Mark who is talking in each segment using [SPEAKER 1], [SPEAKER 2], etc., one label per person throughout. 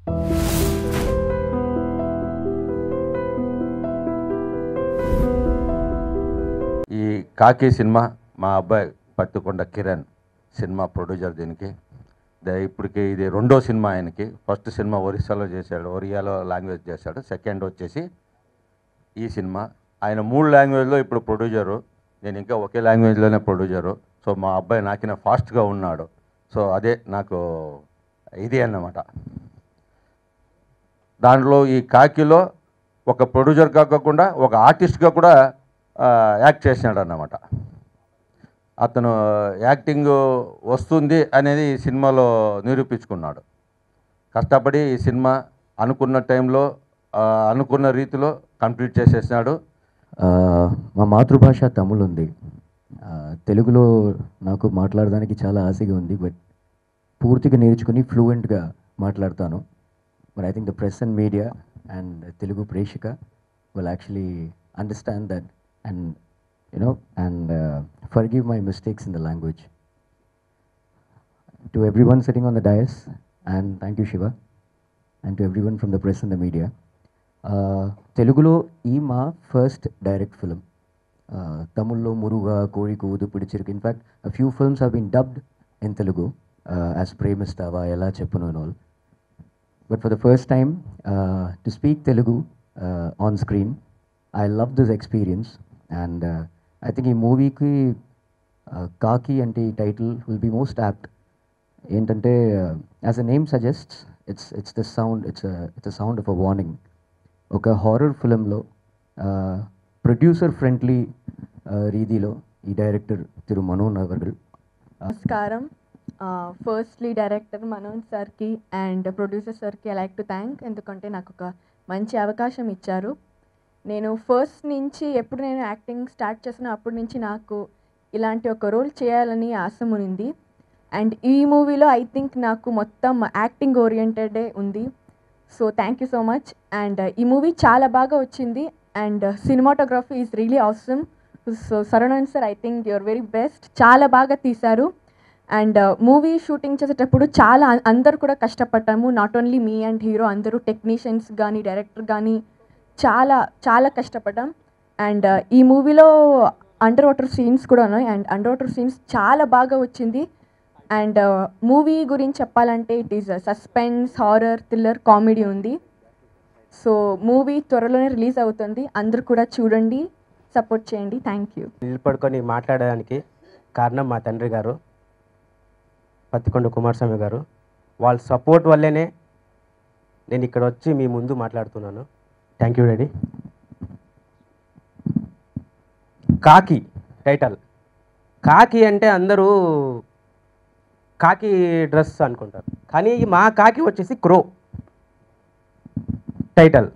[SPEAKER 1] ఈ కాకి సినిమా మా అబ్బాయి పత్తికొండ కిరణ్ సినిమా ప్రొడ్యూసర్. దీనికి ఇప్పటికి ఇది రెండో సినిమా ఆయనకి. ఫస్ట్ సినిమా ఒరిస్సాలో చేశాడు, ఒరియాలో లాంగ్వేజ్ చేశాడు. సెకండ్ వచ్చేసి ఈ సినిమా. ఆయన 3 లాంగ్వేజ్లో ఇప్పుడు ప్రొడ్యూసరు. నేను ఇంకా ఒకే లాంగ్వేజ్లోనే ప్రొడ్యూసరు. సో మా అబ్బాయి నాకిన ఫాస్ట్గా ఉన్నాడు. సో అదే నాకు ఇది అన్నమాట. దాంట్లో ఈ కాకిలో ఒక ప్రొడ్యూసర్ కాకుండా ఒక ఆర్టిస్ట్గా కూడా యాక్ట్ చేసినాడు అన్నమాట. అతను యాక్టింగ్ వస్తుంది అనేది ఈ సినిమాలో నిరూపించుకున్నాడు. కష్టపడి ఈ సినిమా అనుకున్న టైంలో అనుకున్న రీతిలో కంప్లీట్ చేసేసినాడు.
[SPEAKER 2] మా మాతృభాష తమిళ్ ఉంది. తెలుగులో నాకు మాట్లాడడానికి చాలా ఆశగా ఉంది, బట్ పూర్తిగా నేర్చుకుని ఫ్లూయెంట్గా మాట్లాడతాను. But I think the press and media and Telugu ప్రేక్షక will actually understand that and and forgive my mistakes in the language. To everyone sitting on the dais, and thank you Shiva, and to everyone from the press and the media. Telugulo ee ma first direct film. Tamillo Muruga, Kozhikode Pidichirukku. In fact, a few films have been dubbed in Telugu as Premistava, Ela Cheppanu and all. But for the first time to speak Telugu on screen, I love this experience. And I think ఈ మూవీకి కాకి అంటే ఈ title will be most apt. ఏంటంటే as a name suggests, it's the sound, it's a sound of a warning. ఒక horror ఫిలింలో producer friendly రీతిలో ఈ director తిరు మనోజ్ అవర్గల్.
[SPEAKER 3] నమస్కారం. ఫస్ట్లీ డైరెక్టర్ మనోజ్ సార్కి అండ్ ప్రొడ్యూసర్ సార్కి ఐ లైక్ టు థ్యాంక్. ఎందుకంటే నాకు ఒక మంచి అవకాశం ఇచ్చారు. నేను ఫస్ట్ నుంచి ఎప్పుడు నేను యాక్టింగ్ స్టార్ట్ చేసినా అప్పటి నుంచి నాకు ఇలాంటి ఒక రోల్ చేయాలని ఆశ ఉంది. అండ్ ఈ మూవీలో ఐ థింక్ నాకు మొత్తం యాక్టింగ్ ఓరియంటెడే ఉంది. So thank you so much. And ఈ మూవీ చాలా బాగా వచ్చింది. And cinematography is really awesome. So Saravanan sir, I think your very best. చాలా బాగా తీశారు. అండ్ మూవీ షూటింగ్ చేసేటప్పుడు చాలా అందరు కూడా కష్టపడ్డాము. Not only me and hero, అందరూ టెక్నీషియన్స్ కానీ డైరెక్టర్ కానీ చాలా చాలా కష్టపడ్డాం. అండ్ ఈ మూవీలో అండర్ వాటర్ సీన్స్ కూడా ఉన్నాయి. అండ్ అండర్ వాటర్ సీన్స్ చాలా బాగా వచ్చింది. అండ్ మూవీ గురించి చెప్పాలంటే it is suspense, horror, thriller, comedy ఉంది. సో మూవీ త్వరలోనే రిలీజ్ అవుతుంది. అందరూ కూడా చూడండి, సపోర్ట్ చేయండి. Thank you.
[SPEAKER 4] నిలబడుకొని మాట్లాడడానికి కారణం మా తండ్రి గారు, పత్తికొండ కుమారస్వామి గారు. వాళ్ళ సపోర్ట్ వల్లనే నేను ఇక్కడ వచ్చి మీ ముందు మాట్లాడుతున్నాను. Thank you daddy. కాకి టైటిల్. కాకి అంటే అందరూ కాకి డ్రెస్ అనుకుంటారు, కానీ మా కాకి వచ్చేసి క్రో టైటిల్.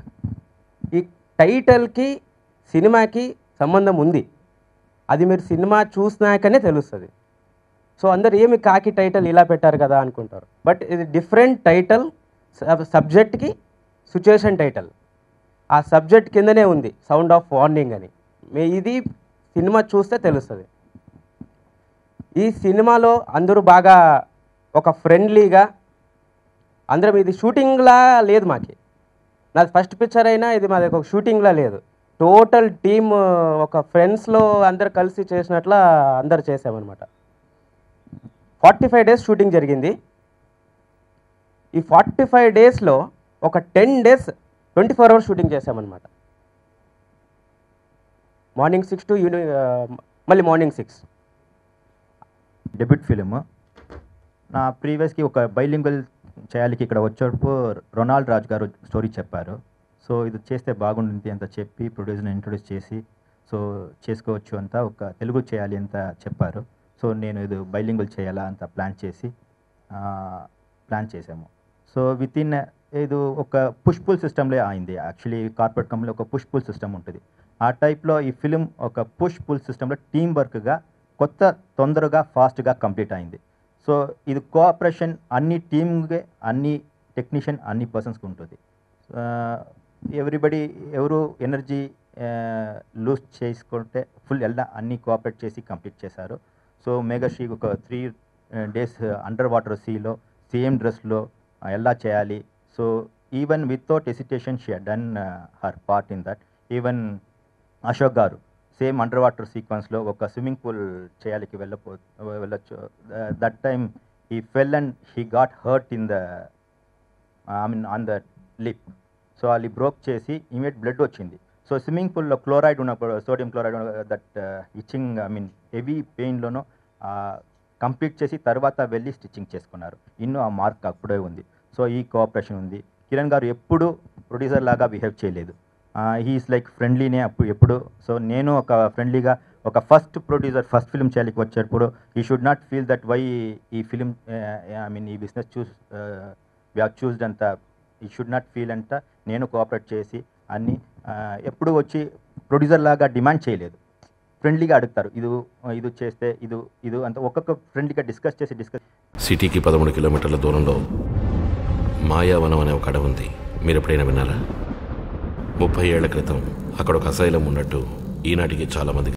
[SPEAKER 4] ఈ టైటిల్కి సినిమాకి సంబంధం ఉంది. అది మీరు సినిమా చూసినాకనే తెలుస్తుంది. సో అందరు ఏమి కాకి టైటిల్ ఇలా పెట్టారు కదా అనుకుంటారు, బట్ ఇది డిఫరెంట్ టైటిల్. సబ్జెక్ట్కి సిచ్యుయేషన్ టైటిల్. ఆ సబ్జెక్ట్ కిందనే ఉంది సౌండ్ ఆఫ్ వార్నింగ్ అని. ఇది సినిమా చూస్తే తెలుస్తుంది. ఈ సినిమాలో అందరూ బాగా ఒక ఫ్రెండ్లీగా అందరం, ఇది షూటింగ్లా లేదు మాకి. నాది ఫస్ట్ పిక్చర్ అయినా ఇది మాది ఒక షూటింగ్లా లేదు. టోటల్ టీమ్ ఒక ఫ్రెండ్స్లో అందరు కలిసి చేసినట్ల అందరు చేసామన్నమాట. 45 days షూటింగ్ జరిగింది. ఈ 45 daysలో ఒక 10 days 24 hours షూటింగ్ చేసామన్నమాట. మార్నింగ్ 6 to ఈవినింగ్, మళ్ళీ మార్నింగ్ 6.
[SPEAKER 5] Debut film. నా ప్రీవియస్కి ఒక బైలింగ్వల్ చేయాలికి ఇక్కడ వచ్చేటప్పుడు రొనాల్డ్ రాజ్ గారు స్టోరీ చెప్పారు. సో ఇది చేస్తే బాగుంటుంది అంత చెప్పి ప్రొడ్యూసర్ని ఇంట్రొడ్యూస్ చేసి సో చేసుకోవచ్చు అంతా, ఒక తెలుగు చేయాలి అంత చెప్పారు. సో నేను ఇది బైలింగ్వల్ చేయాలా అంత ప్లాన్ చేసాము. సో విత్ ఇన్ ఇది ఒక పుష్ పుల్ సిస్టంలో అయింది. యాక్చువల్లీ కార్పొరేట్ కంపెనీలో ఒక పుష్ పుల్ సిస్టమ్ ఉంటుంది. ఆ టైప్లో ఈ ఫిలిం ఒక పుష్ పుల్ సిస్టంలో టీం వర్క్గా తొందరగా ఫాస్ట్గా కంప్లీట్ అయింది. సో ఇది కోఆపరేషన్ అన్ని టీమ్గా, అన్ని టెక్నీషియన్, అన్ని పర్సన్స్కి ఉంటుంది. ఎవరు ఎనర్జీ లూజ్ చేసుకుంటే ఫుల్ ఎలా అన్నీ కోఆపరేట్ చేసి కంప్లీట్ చేశారు. సో మెగాశ్రీ ఒక 3 days అండర్ వాటర్ సీలో సేమ్ డ్రెస్లో ఎలా చేయాలి. So even without hesitation she had done her part in that. Even Ashok garu same under water సీక్వెన్స్లో ఒక స్విమ్మింగ్ పూల్ చేయాలికి వెళ్ళొచ్చు. That time he fell and he got hurt in the on the lip. So ఆ lip broke చేసి immediate blood వచ్చింది. So swimming పూల్లో chloride ఉన్నప్పుడు, sodium chloride that itching heavy పెయిన్లోనూ complete చేసి తర్వాత వెళ్ళి స్టిచ్చింగ్ చేసుకున్నారు. ఇన్నూ ఆ మార్క్ అప్పుడే ఉంది. సో ఈ కోఆపరేషన్ ఉంది. కిరణ్ గారు ఎప్పుడు ప్రొడ్యూసర్ లాగా బిహేవ్ చేయలేదు. హీఈస్ లైక్ ఫ్రెండ్లీనే ఎప్పుడు. సో నేను ఒక ఫ్రెండ్లీగా ఒక ఫస్ట్ ప్రొడ్యూసర్ ఫస్ట్ ఫిల్మ్ చేయాలికి వచ్చేటప్పుడు I should not feel that why ఈ ఫిలిం ఈ బిజినెస్ చూస్డ్ అంత ఈ షుడ్ నాట్ ఫీల్ అంట. నేను కోఆపరేట్ చేసి అన్నీ ఎప్పుడు వచ్చి ప్రొడ్యూసర్ లాగా డిమాండ్ చేయలేదు. ఫ్రెండ్లీగా అడుగుతారు, ఇది చేస్తే ఇది అంత ఒక్కొక్క ఫ్రెండ్లీగా డిస్కస్
[SPEAKER 6] సిటీకి 13 కిలోమీటర్ల దూరంలో మాయావనం అనే ఒక అడవి ఉంది. మీరు ఎప్పుడైనా విన్నారా? 30 ఏళ్ల క్రితం అక్కడ ఒక అసైలం ఉన్నట్టు ఈనాటికి చాలామంది